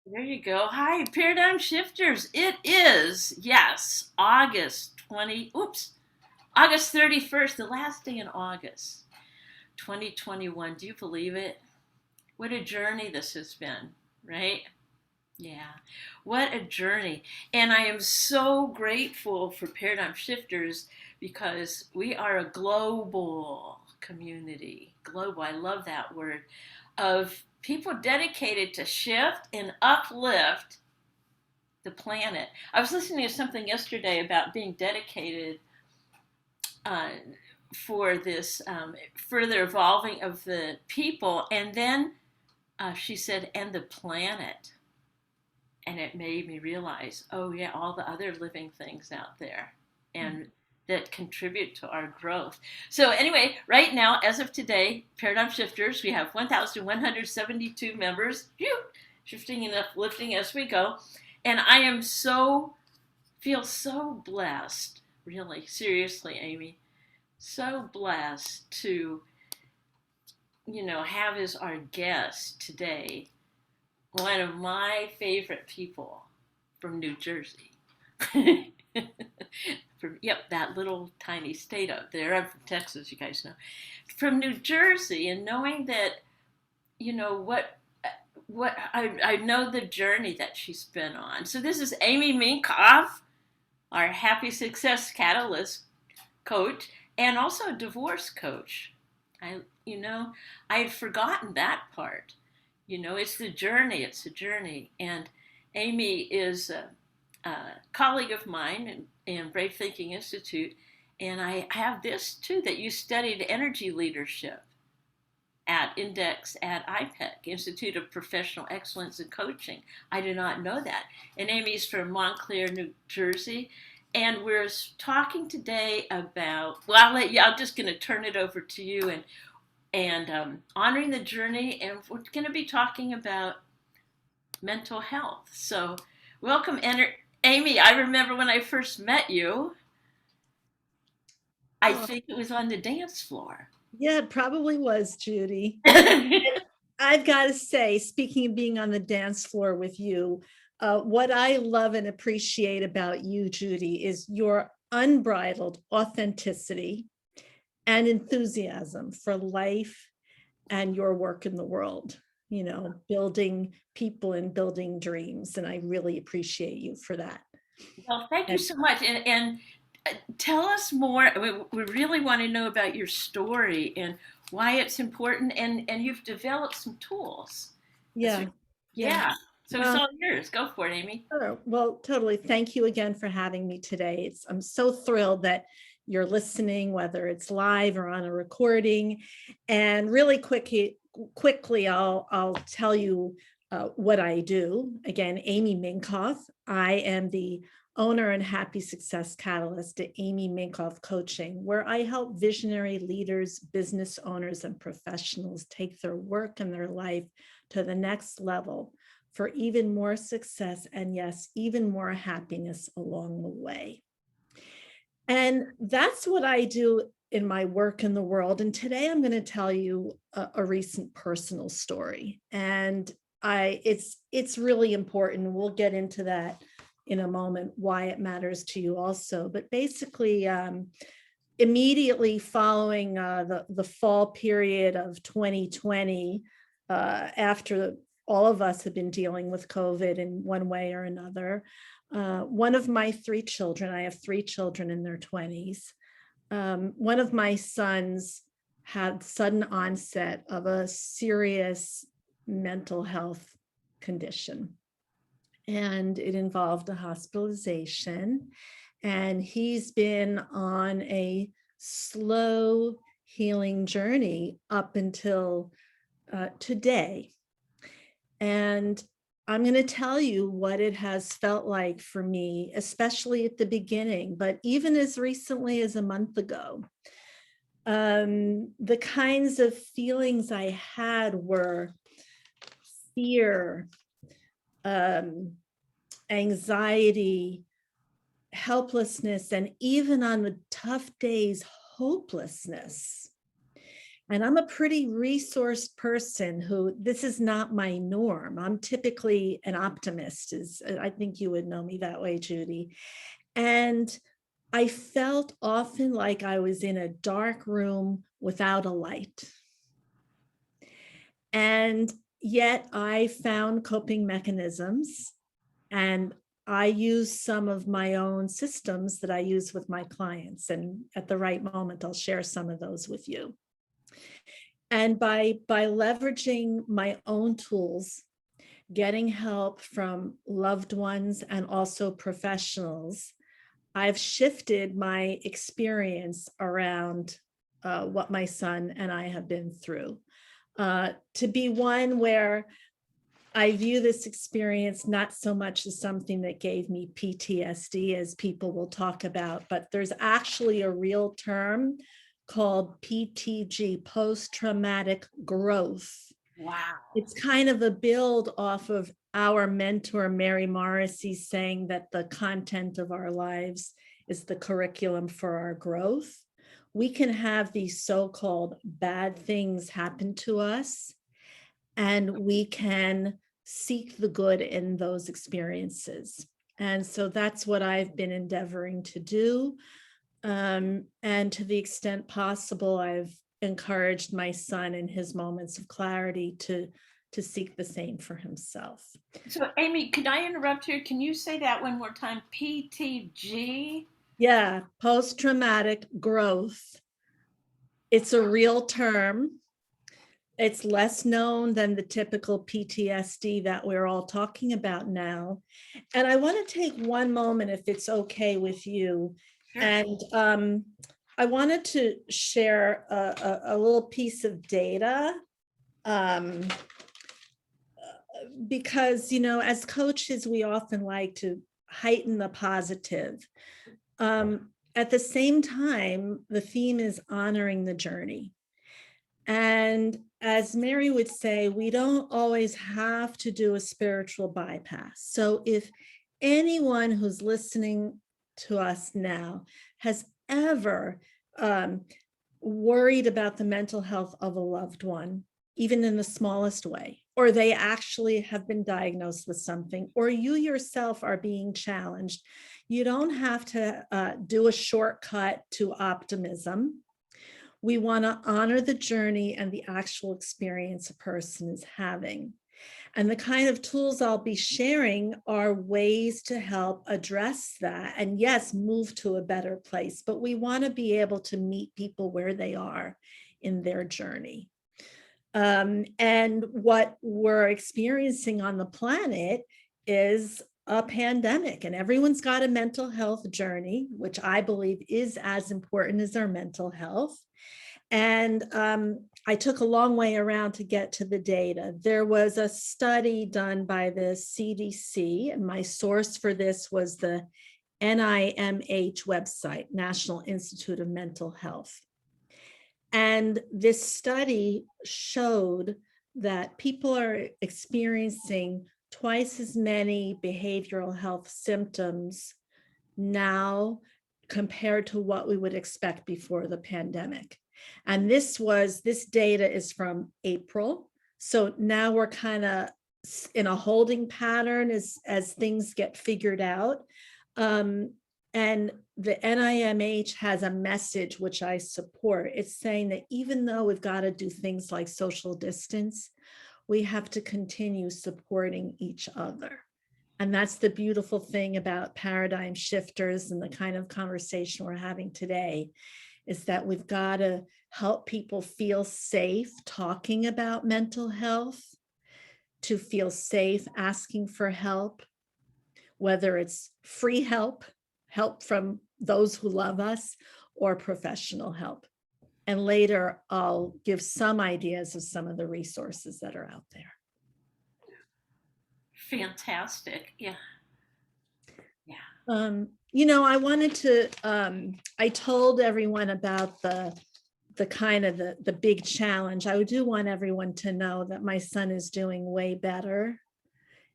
There you go. Hi, Paradigm Shifters. It is, yes, August 31st, the last day in August, 2021. Do you believe it? What a journey this has been, right? Yeah, what a journey. And I am so grateful for Paradigm Shifters because we are a global community. Global, I love that word, of people dedicated to shift and uplift the planet. I was listening to something yesterday about being dedicated uh, for this further evolving of the people, and then she said, and the planet. And it made me realize, oh, yeah, all the other living things out there and that contribute to our growth. So, anyway, right now, as of today, Paradigm Shifters, we have 1,172 members, shifting and uplifting as we go. And I am feel so blessed, really, seriously, Amy, so blessed to, have as our guest today one of my favorite people from New Jersey. Yep, that little tiny state up there. I'm from Texas, you guys know. From New Jersey, and knowing that, you know, what I know the journey that she's been on. So this is Amy Minkoff, our Happy Success Catalyst coach, and also a divorce coach. I, you know, I had forgotten that part. It's the journey. It's the journey. And Amy is a colleague of mine in Brave Thinking Institute. And I have this too, that you studied energy leadership at IPEC, Institute of Professional Excellence in Coaching. I did not know that. And Amy's from Montclair, New Jersey. And we're talking today about, well, I'm just going to turn it over to you and honoring the journey. And we're going to be talking about mental health. So, welcome, Amy. I remember when I first met you, I Oh, think it was on the dance floor. yeah, it probably was, Judy. I've got to say, speaking of being on the dance floor with you, what I love and appreciate about you, Judy, is your unbridled authenticity and enthusiasm for life and your work in the world, building people and building dreams. And I really appreciate you for that. Well, thank you And so much. And tell us more. We really want to know about your story and why it's important. And you've developed some tools. That's, yeah, yeah. yeah. So it's Well, all yours. Go for it, Amy. sure. Well, totally. Thank you again for having me today. I'm so thrilled that you're listening, whether it's live or on a recording. And really quickly, I'll tell you what I do. Again, Amy Minkoff. I am the owner and Happy Success Catalyst at Amy Minkoff Coaching, where I help visionary leaders, business owners, and professionals take their work and their life to the next level for even more success and, yes, even more happiness along the way. And that's what I do in my work in the world. And today I'm going to tell you a recent personal story. And it's really important. We'll get into that in a moment, why it matters to you also. But basically, immediately following the fall period of 2020, after all of us have been dealing with COVID in one way or another, one of my three children, I have three children in their 20s, one of my sons had sudden onset of a serious mental health condition. And it involved a hospitalization. And he's been on a slow healing journey up until today. And I'm going to tell you what it has felt like for me, especially at the beginning, but even as recently as a month ago. The kinds of feelings I had were fear, um, anxiety, helplessness, and even on the tough days, hopelessness. And I'm a pretty resourced person who, this is not my norm. I'm typically an optimist, is I think you would know me that way, Judy. And I felt often like I was in a dark room without a light. And yet I found coping mechanisms, and I use some of my own systems that I use with my clients. And at the right moment, I'll share some of those with you. And by leveraging my own tools, getting help from loved ones and also professionals, I've shifted my experience around what my son and I have been through, to be one where I view this experience not so much as something that gave me PTSD, as people will talk about, but there's actually a real term called PTG, post-traumatic growth. Wow. It's kind of a build off of our mentor, Mary Morrissey, saying that the content of our lives is the curriculum for our growth. We can have these so-called bad things happen to us, and we can seek the good in those experiences. And so that's what I've been endeavoring to do. And to the extent possible, I've encouraged my son in his moments of clarity to seek the same for himself. So, Amy, could I interrupt here? Can you say that one more time? PTG? Yeah, post-traumatic growth. It's a real term. It's less known than the typical PTSD that we're all talking about now. And I want to take one moment, if it's okay with you. Sure. And I wanted to share a little piece of data, because, you know, as coaches, we often like to heighten the positive. At the same time, the theme is honoring the journey. And as Mary would say, we don't always have to do a spiritual bypass. So if anyone who's listening to us now has ever worried about the mental health of a loved one, even in the smallest way, or they actually have been diagnosed with something, or you yourself are being challenged, you don't have to do a shortcut to optimism. We want to honor the journey and the actual experience a person is having. And the kind of tools I'll be sharing are ways to help address that. And yes, move to a better place, but we want to be able to meet people where they are in their journey. And what we're experiencing on the planet is a pandemic, and everyone's got a mental health journey, which I believe is as important as our mental health. And I took a long way around to get to the data. There was a study done by the CDC, and my source for this was the NIMH website, National Institute of Mental Health. And this study showed that people are experiencing twice as many behavioral health symptoms now compared to what we would expect before the pandemic. And this data is from April. So now we're kind of in a holding pattern as things get figured out. And the NIMH has a message which I support. It's saying that even though we've got to do things like social distance, we have to continue supporting each other. And that's the beautiful thing about paradigm shifters and the kind of conversation we're having today, is that we've got to help people feel safe talking about mental health, to feel safe asking for help, whether it's free help from those who love us, or professional help. And later, I'll give some ideas of some of the resources that are out there. Fantastic. Yeah. You know, I wanted to, I told everyone about the kind of the big challenge. I do want everyone to know that my son is doing way better.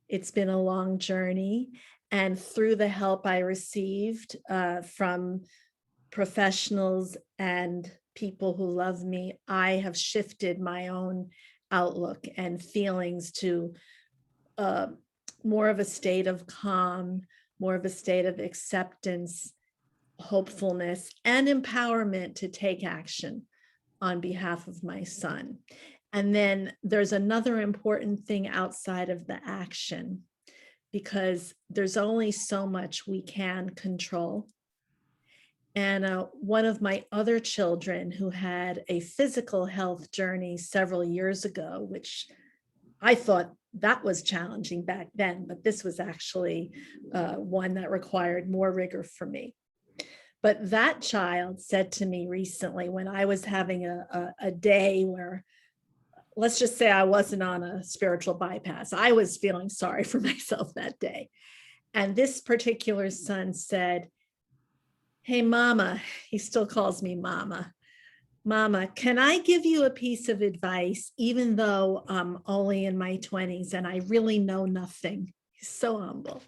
It's been a long journey. And through the help I received from professionals and people who love me, I have shifted my own outlook and feelings to uh, more of a state of calm, more of a state of acceptance, hopefulness, and empowerment to take action on behalf of my son. And then there's another important thing outside of the action, because there's only so much we can control. And one of my other children who had a physical health journey several years ago, which I thought that was challenging back then, but this was actually one that required more rigor for me. But that child said to me recently, when I was having a day where, let's just say I wasn't on a spiritual bypass, I was feeling sorry for myself that day. And this particular son said, "Hey, Mama," he still calls me Mama. "Mama, can I give you a piece of advice, even though I'm only in my 20s and I really know nothing?" He's so humble.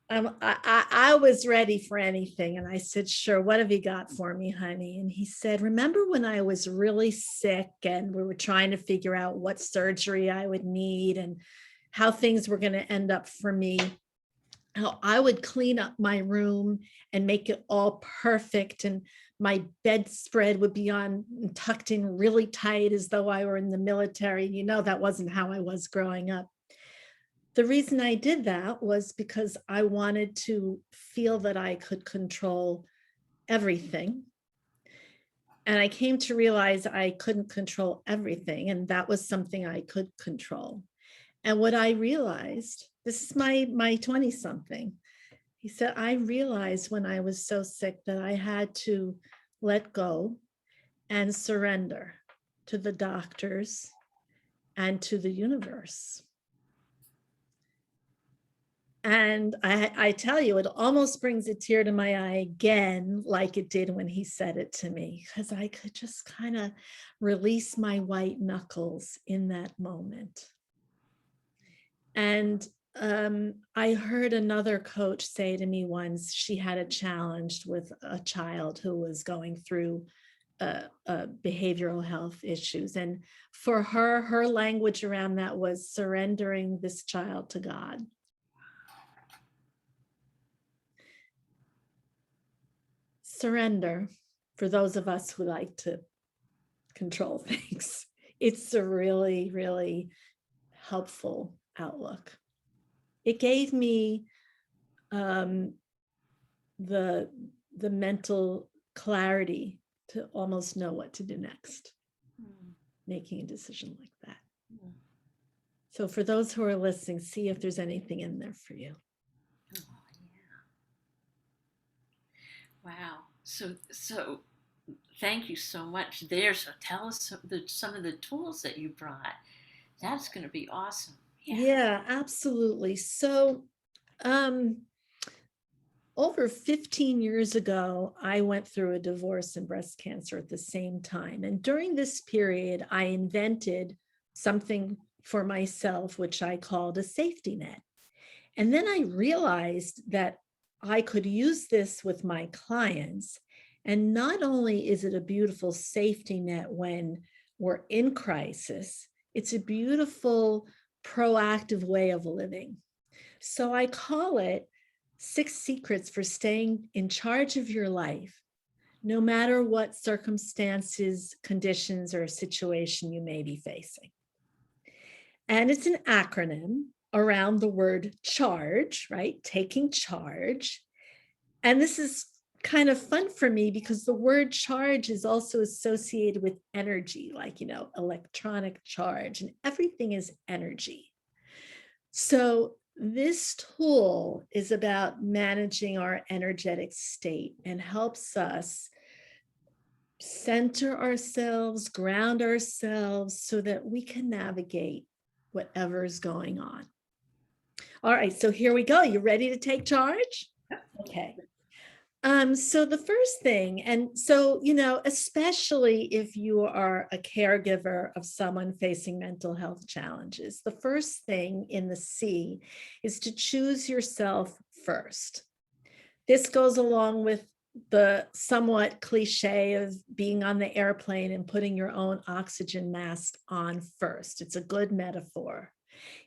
I was ready for anything. And I said, "Sure, what have you got for me, honey?" And he said, "Remember when I was really sick and we were trying to figure out what surgery I would need and how things were going to end up for me? How I would clean up my room and make it all perfect. And my bedspread would be on tucked in really tight as though I were in the military. You know, that wasn't how I was growing up. The reason I did that was because I wanted to feel that I could control everything. And I came to realize I couldn't control everything. And that was something I could control. And what I realized, this is my 20 something. He said, I realized when I was so sick that I had to let go and surrender to the doctors and to the universe. And I tell you, it almost brings a tear to my eye again, like it did when he said it to me, because I could just kind of release my white knuckles in that moment. And I heard another coach say to me once, she had a challenge with a child who was going through behavioral health issues. And for her, her language around that was surrendering this child to God. Surrender, for those of us who like to control things, it's a really, really helpful outlook. It gave me the mental clarity to almost know what to do next, making a decision like that. So for those who are listening, see if there's anything in there for you. Oh, yeah. Wow. So thank you so much there. So tell us some of the tools that you brought. That's going to be awesome. Yeah, absolutely. So over 15 years ago, I went through a divorce and breast cancer at the same time. And during this period, I invented something for myself, which I called a safety net. And then I realized that I could use this with my clients. And not only is it a beautiful safety net when we're in crisis, it's a beautiful proactive way of living. So I call it 6 secrets for staying in charge of your life, no matter what circumstances, conditions, or situation you may be facing. And it's an acronym around the word charge, right? Taking charge. And this is kind of fun for me because the word charge is also associated with energy, like, electronic charge, and everything is energy. So this tool is about managing our energetic state and helps us center ourselves, ground ourselves so that we can navigate whatever is going on. All right, so here we go. You ready to take charge? Okay. So the first thing, and so, especially if you are a caregiver of someone facing mental health challenges, the first thing in the C is to choose yourself first. This goes along with the somewhat cliche of being on the airplane and putting your own oxygen mask on first. It's a good metaphor.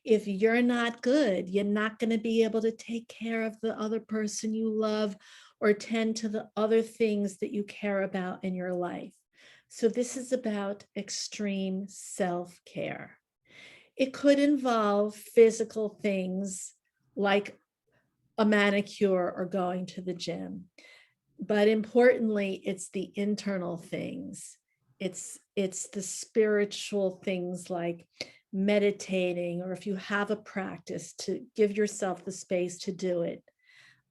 If you're not good, you're not going to be able to take care of the other person you love or tend to the other things that you care about in your life. So this is about extreme self-care. It could involve physical things like a manicure or going to the gym. But importantly, it's the internal things. It's the spiritual things like meditating, or if you have a practice, to give yourself the space to do it.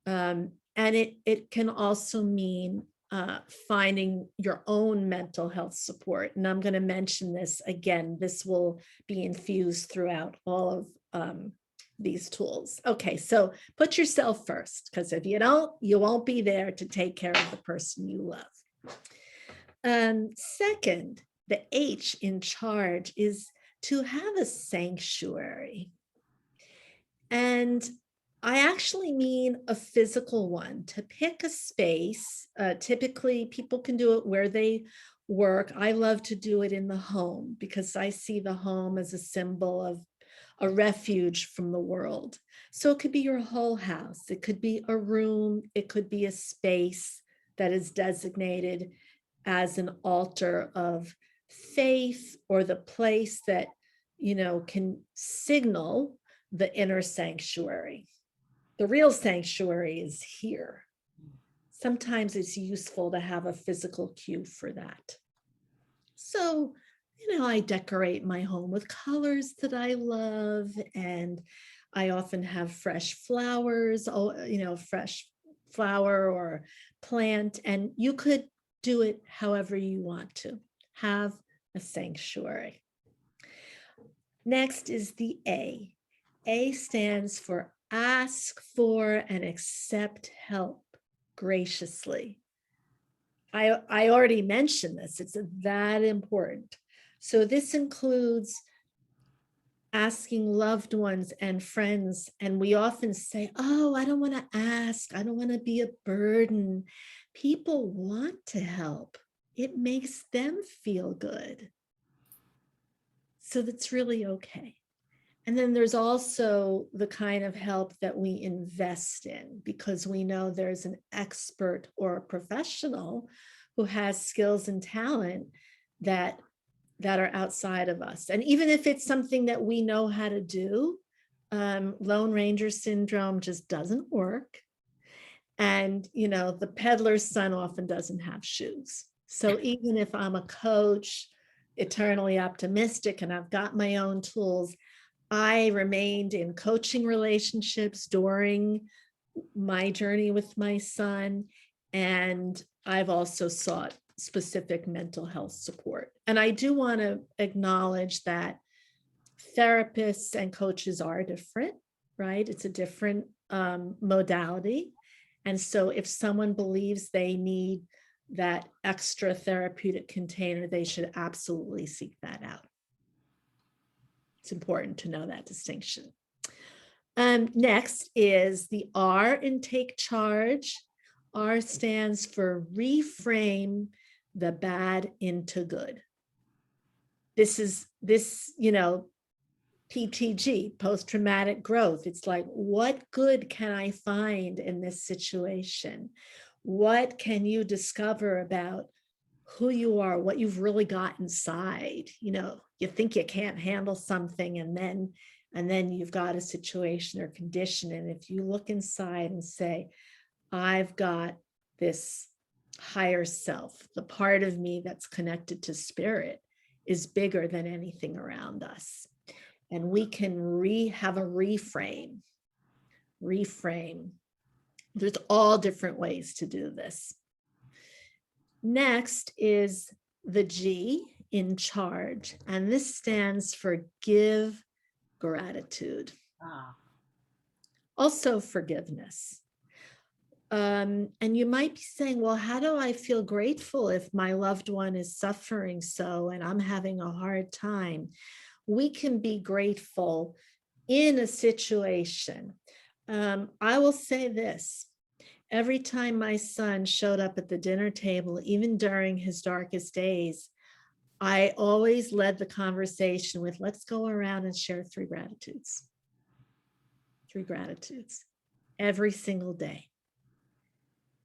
And it can also mean finding your own mental health support. And I'm going to mention this again. This will be infused throughout all of these tools. Okay, so put yourself first, because if you don't, you won't be there to take care of the person you love. Second, the H in charge is to have a sanctuary. And I actually mean a physical one, to pick a space. Typically, people can do it where they work. I love to do it in the home because I see the home as a symbol of a refuge from the world. So it could be your whole house. It could be a room. It could be a space that is designated as an altar of faith, or the place that, can signal the inner sanctuary. The real sanctuary is here. Sometimes it's useful to have a physical cue for that. So, I decorate my home with colors that I love, and I often have fresh flowers, fresh flower or plant, and you could do it however you want to. Have a sanctuary. Next is the A. A stands for ask for and accept help graciously. I already mentioned this. It's that important. So this includes asking loved ones and friends. And we often say, oh, I don't want to ask. I don't want to be a burden. People want to help. It makes them feel good. So that's really okay. And then there's also the kind of help that we invest in, because we know there's an expert or a professional who has skills and talent that are outside of us. And even if it's something that we know how to do, Lone Ranger syndrome just doesn't work. And, the peddler's son often doesn't have shoes. So even if I'm a coach, eternally optimistic, and I've got my own tools, I remained in coaching relationships during my journey with my son. And I've also sought specific mental health support. And I do want to acknowledge that therapists and coaches are different, right? It's a different modality. And so if someone believes they need that extra therapeutic container, they should absolutely seek that out. It's important to know that distinction. Next is the R in take charge. R stands for reframe the bad into good. This is PTG, post-traumatic growth. It's like, what good can I find in this situation? What can you discover about who you are, what you've really got inside? You think you can't handle something, and then you've got a situation or condition. And if you look inside and say, I've got this higher self, the part of me that's connected to spirit is bigger than anything around us. And we can have a reframe. There's all different ways to do this. Next is the G in charge, and this stands for give gratitude. Also forgiveness. And you might be saying, well, how do I feel grateful if my loved one is suffering so and I'm having a hard time? We can be grateful in a situation. I will say this. every time my son showed up at the dinner table, even during his darkest days, I always led the conversation with, let's go around and share 3 gratitudes. 3 gratitudes every single day.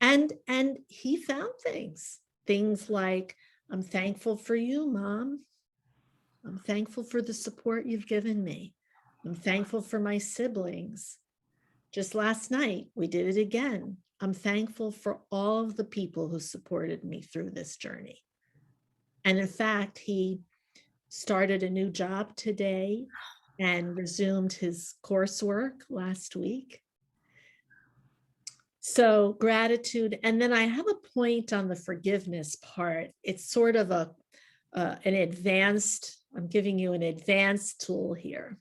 And he found things like, I'm thankful for you, Mom. I'm thankful for the support you've given me. I'm thankful for my siblings. Just last night, we did it again. I'm thankful for all of the people who supported me through this journey. And in fact, he started a new job today and resumed his coursework last week. So gratitude. And then I have a point on the forgiveness part. It's sort of an advanced, I'm giving you an advanced tool here.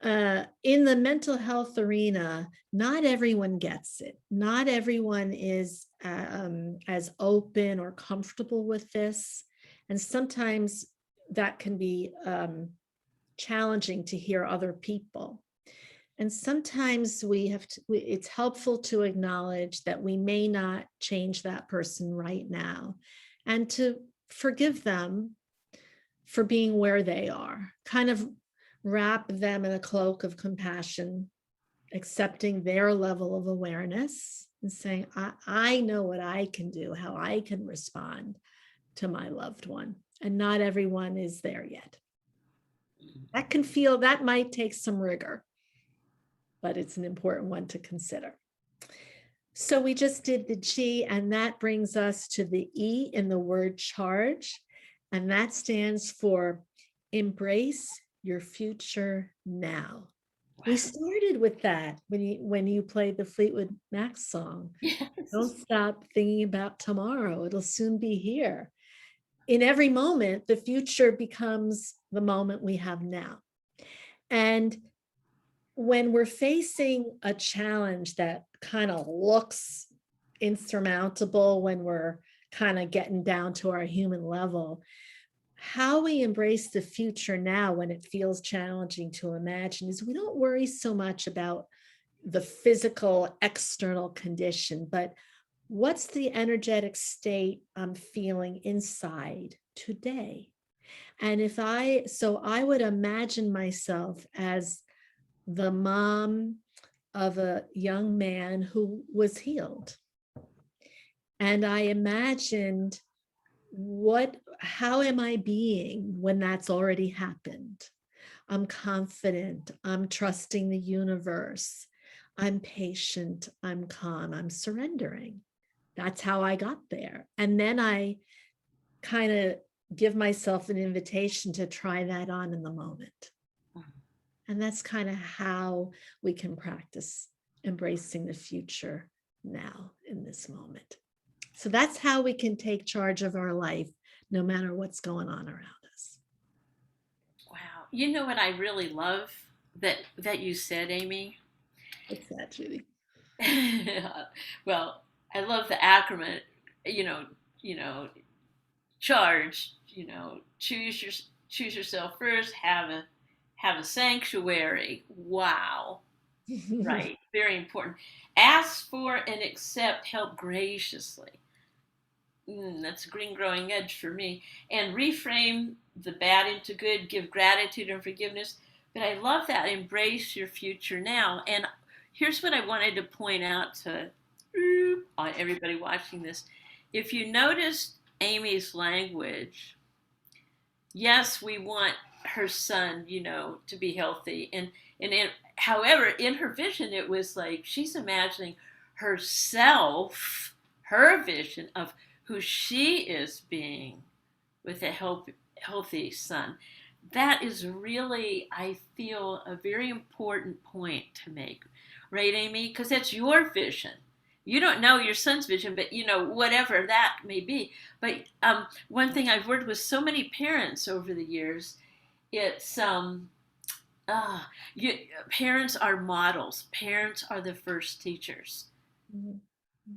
In the mental health arena, not everyone gets it. Not everyone is as open or comfortable with this. And sometimes that can be challenging to hear other people. And sometimes it's helpful to acknowledge that we may not change that person right now, and to forgive them for being where they are, kind of wrap them in a cloak of compassion, accepting their level of awareness and saying, I know what I can do, how I can respond to my loved one. And not everyone is there yet. That might take some rigor, but it's an important one to consider. So we just did the G, and that brings us to the E in the word charge. And that stands for embrace your future now. Wow. We started with that when you played the Fleetwood Mac song. Yes. Don't stop thinking about tomorrow. It'll soon be here. In every moment, the future becomes the moment we have now. And when we're facing a challenge that kind of looks insurmountable, when we're kind of getting down to our human level, how we embrace the future now when it feels challenging to imagine is we don't worry so much about the physical external condition, but what's the energetic state I'm feeling inside today? And I would imagine myself as the mom of a young man who was healed. And I imagined how am I being when that's already happened? I'm confident, I'm trusting the universe, I'm patient, I'm calm, I'm surrendering. That's how I got there. And then I kind of give myself an invitation to try that on in the moment. And that's kind of how we can practice embracing the future now in this moment. So that's how we can take charge of our life, no matter what's going on around us. Wow. You know what I really love that you said, Amy? What's that, Judy? Well, I love the acronym, charge, choose yourself first, have a sanctuary. Wow. Right. Very important. Ask for and accept help graciously. That's a green growing edge for me. And reframe the bad into good, give gratitude and forgiveness. But I love that. Embrace your future now. And here's what I wanted to point out to everybody watching this. If you noticed Amy's language, yes, we want her son, to be healthy. However, in her vision, it was like she's imagining herself, her vision of who she is being with a healthy son. That is really, I feel, a very important point to make. Right, Amy? Because that's your vision. You don't know your son's vision, but whatever that may be. But one thing I've worked with so many parents over the years, it's parents are models. Parents are the first teachers. Mm-hmm.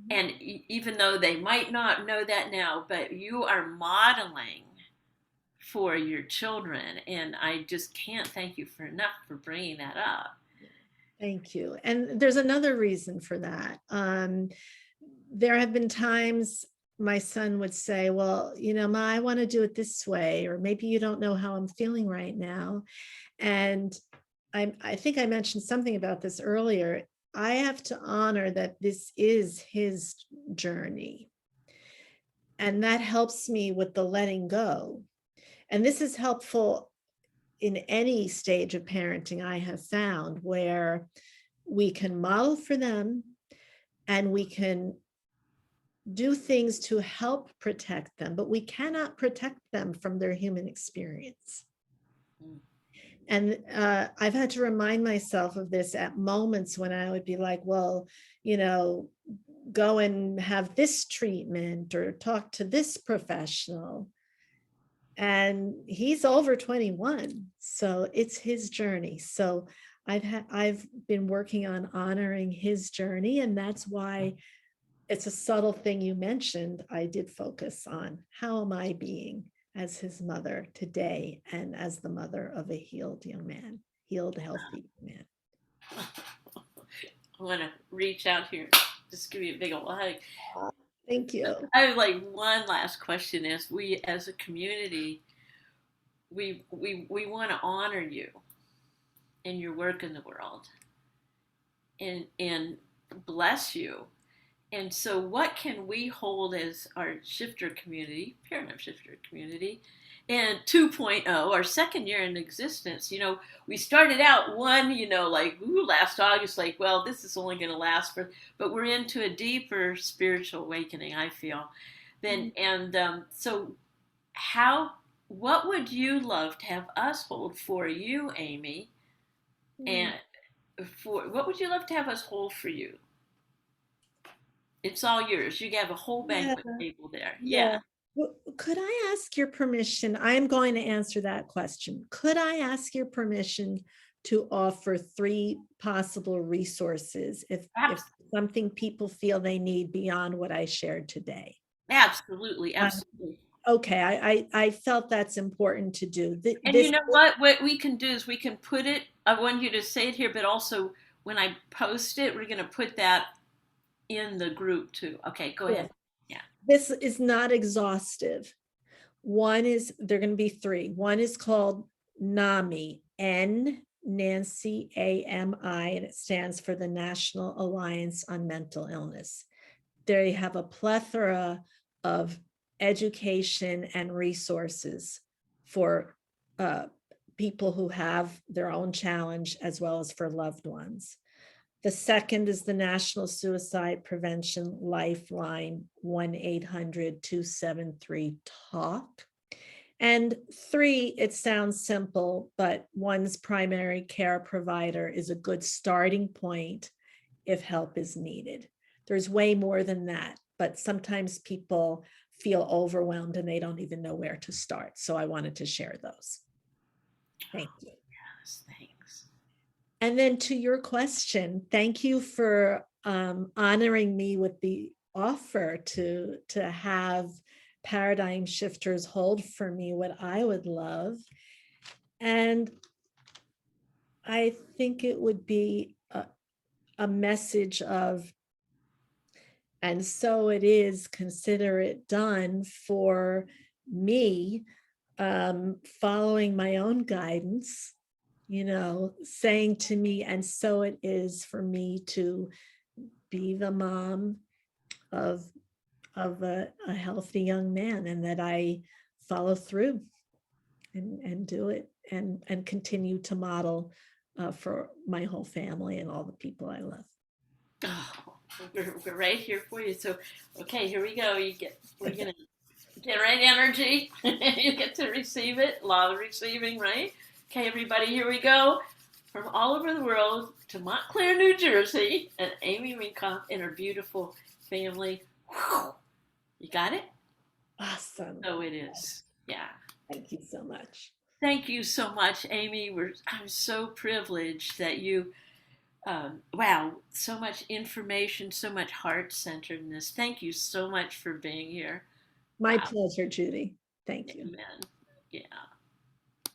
And even though they might not know that now, but you are modeling for your children. And I just can't thank you enough for bringing that up. Thank you. And there's another reason for that. There have been times my son would say, well, Ma, I want to do it this way, or maybe you don't know how I'm feeling right now. And I think I mentioned something about this earlier. I have to honor that this is his journey. And that helps me with the letting go. And this is helpful in any stage of parenting, I have found, where we can model for them and we can do things to help protect them, but we cannot protect them from their human experience. Mm. And I've had to remind myself of this at moments when I would be like, well, go and have this treatment or talk to this professional. And he's over 21, so it's his journey. So I've been working on honoring his journey, and that's why it's a subtle thing you mentioned. I did focus on how am I being as his mother today and as the mother of a healed young man, healed, healthy man. I want to reach out here, just give you a big old hug. Thank you. I have like one last question. As we, as a community, we want to honor you and your work in the world, and bless you. And so, what can we hold as our shifter community, paradigm shifter community, and 2.0, our second year in existence? We started out one, like, last August, like, well, this is only going to last for, but we're into a deeper spiritual awakening, I feel. Then, and so, what would you love to have us hold for you, Amy? And what would you love to have us hold for you? It's all yours. You have a whole Yeah, banquet table there. yeah. Yeah. Well, could I ask your permission? I'm going to answer that question. Could I ask your permission to offer 3 possible resources if something people feel they need beyond what I shared today? Absolutely. Uh, Absolutely. okay, I felt that's important to do. And This, you know what? What we can do is we can put it, I want you to say it here, but also when I post it, we're going to put that in the group too. Okay, go ahead. Yeah. this is not exhaustive. They're going to be 3. One is called NAMI, Nancy, AMI, and it stands for the National Alliance on Mental Illness. They have a plethora of education and resources for people who have their own challenge, as well as for loved ones. The second is the National Suicide Prevention Lifeline, 1-800-273-TALK. And 3, it sounds simple, but one's primary care provider is a good starting point if help is needed. There's way more than that, but sometimes people feel overwhelmed and they don't even know where to start. So I wanted to share those. Thank you. Yes, thanks. And then to your question, thank you for honoring me with the offer to have paradigm shifters hold for me what I would love. And I think it would be a message of, and so it is, consider it done for me, following my own guidance, saying to me, and so it is for me to be the mom of a healthy young man, and that I follow through and do it and continue to model for my whole family and all the people I love. Oh, we're right here for you. So, okay, here we go. We're going to generate energy. You get to receive it. Law of receiving, right? Okay, everybody, here we go. From all over the world to Montclair, New Jersey, and Amy Minkoff and her beautiful family. Whew. You got it? Awesome. So it is. Yeah. Thank you so much. Thank you so much, Amy. I'm so privileged that you, wow, so much information, so much heart centeredness. Thank you so much for being here. My Wow. pleasure, Judy. Thank you. Amen. Yeah.